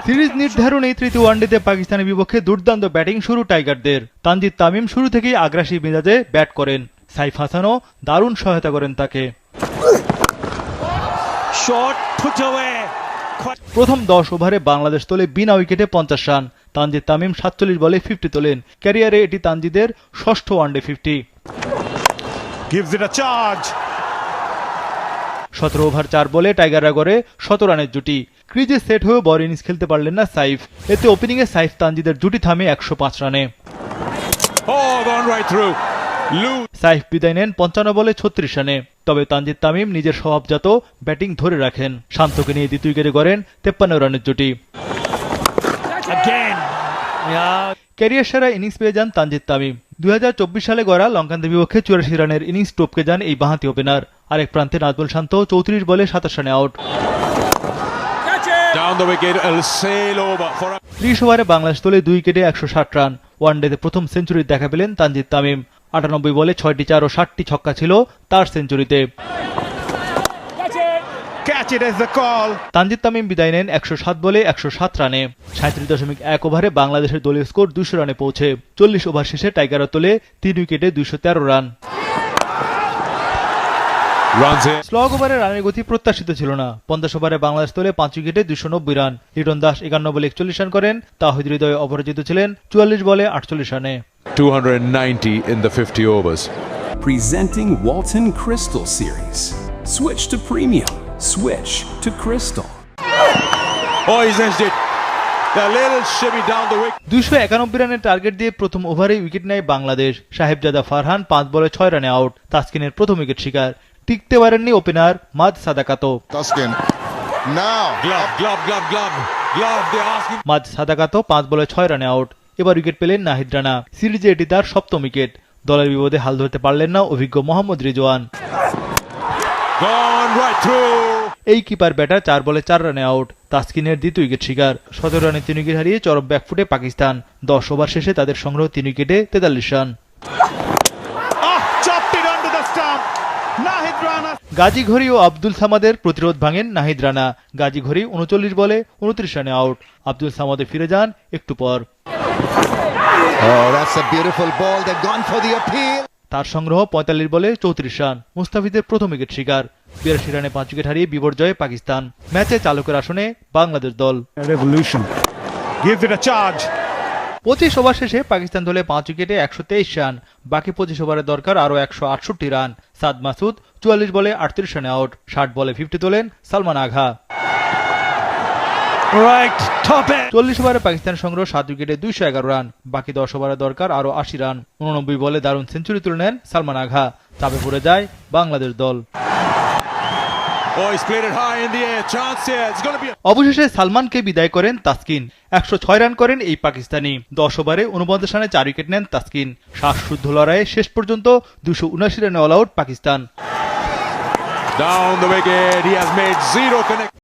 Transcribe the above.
Series নির্ধারণী তৃতীয় ওয়ানডেতে পাকিস্তানের বিপক্ষে দুর্দান্ত ব্যাটিং শুরু টাইগারদের। তানজিদ তামিম শুরু থেকেই আগ্রাসী মেজাজে ব্যাট করেন, সাইফ হাসানও দারুণ সহায়তা করেন তাকে। প্রথম 10 ওভারে বাংলাদেশ তোলে বিনা উইকেটে 50 রান। তানজিদ তামিম 47 বলে 50 তোলেন। ক্যারিয়ারে এটি তানজিদের ষষ্ঠ ওয়ানডে 50। 17 ওভার 4 বলে টাইগাররা গড়ে 17 রানের জুটি। ক্রিজে সেট হয়েও বড় ইনিংস খেলতে পারলেন না সাইফ। এতে ওপেনিংয়ে সাইফ তানজিদের জুটি থামে 105 রানে। সাইফ বিদায় নেন 55 বলে 36 রানে। তবে তানজিদ তামিম নিজের স্বভাবজাত ব্যাটিং ধরে রাখেন। শান্তকে নিয়ে দ্বিতীয় উইকেটে গড়েন 53 রানের জুটি। ক্যারিয়ার সেরা ইনিংস পেয়ে যান তানজিদ তামিম। 2024 সালে গড়া লঙ্কানদের বিপক্ষে 84 রানের ইনিংস টপকে যান এই বাঁহাতি ওপেনার। আরেক প্রান্তে নাজমুল শান্ত 34 বলে 27 রানে আউট। 30 ওভারে বাংলাদেশ তোলে 2 উইকেটে 160 রান। ওয়ানডেতে প্রথম সেঞ্চুরি দেখা পেলেন তানজিদ তামিম। 98 বলে 6টি 4 ও 7টি ছক্কা ছিল তার সেঞ্চুরিতে। তানজিদ তামিম বিদায় নেন 107 বলে 107 রানে। 37.1 ওভারে বাংলাদেশের দলীয় স্কোর 200 রানে পৌঁছে। 40 ওভার শেষে টাইগাররা তোলে 3 উইকেটে 213 রান। স্লগ ওভারে রানের গতি প্রত্যাশিত ছিল না। 50 ওভারে বাংলাদেশ তোলে 5 উইকেটে 290 রান। লিটন দাস 51 বলে 41 রান করেন। তাহিদ হৃদয় অপরাজিত ছিলেন 44 বলে 48 রানে। 290 in the 50 overs. Presenting Walton Crystal Series. Switch to premium. Switch to Crystal. Oh, he's edged it. The little shimmy down the wicket. 291 রানের টার্গেট দিয়ে প্রথম ওভারে উইকেট নেয় বাংলাদেশ। সাহেবজাদা ফারহান 5 বলে 6 রানে আউট। তাসকিনের প্রথম উইকেট শিকার। টিকতে পারেননি ওপেনার মাদ সাদাকাতো। মাদ সাদাকাতো 5 বলে 6 রানে আউট। এবার উইকেট পেলেন নাহিদ রানা। সিরিজে এটি তার সপ্তম উইকেট। দলের বিপদে হাল ধরতে পারলেন না অভিজ্ঞ মোহাম্মদ রিজওয়ান। এই কিপার ব্যাটার 4 বলে 4 রানে আউট। তাসকিনের দ্বিতীয় উইকেট শিকার। 17 রানে 3 উইকেট হারিয়ে চরম ব্যাকফুটে পাকিস্তান। 10 ওভার শেষে তাদের সংগ্রহ 3 উইকেটে 43 রান। গাজী ঘড়ি ও আব্দুল সামাদের প্রতিরোধ ভাঙেন নাহিদ রানা। গাজী ঘড়ি 39 বলে 29 রানে আউট। আব্দুল সামাদে ফিরে যান একটু পর। তার সংগ্রহ 45 বলে 34 রান। মুস্তাফিজের প্রথম উইকেট শিকার। 82 রানে 5 উইকেট হারিয়ে বিপর্যয়ে পাকিস্তান। ম্যাচে চালকের আসনে বাংলাদেশ দল। 25 ওভার শেষে পাকিস্তান দলে 5 উইকেটে 123 রান। বাকি 25 ওভারের দরকার আরো 168 রান। সাদ মাসুদ 44 বলে 38 রানে আউট। 60 বলে 50 তোলেন সালমান আগা। 40 ওভারে পাকিস্তান সংগ্রহ 7 উইকেটে 211 রান। বাকি 10 ওভারের দরকার আরো 80 রান। 89 বলে দারুণ সেঞ্চুরি তুলে নেন সালমান আগা। চাপে পড়ে যায় বাংলাদেশ দল। অবশেষে সালমানকে বিদায় করেন তাসকিন। 106 রান করেন এই পাকিস্তানি। 10 ওভারে 49 রানে 4 উইকেট নেন তাসকিন। শ্বাসরুদ্ধ লড়াইয়ে শেষ পর্যন্ত 279 রানে অল আউট পাকিস্তান।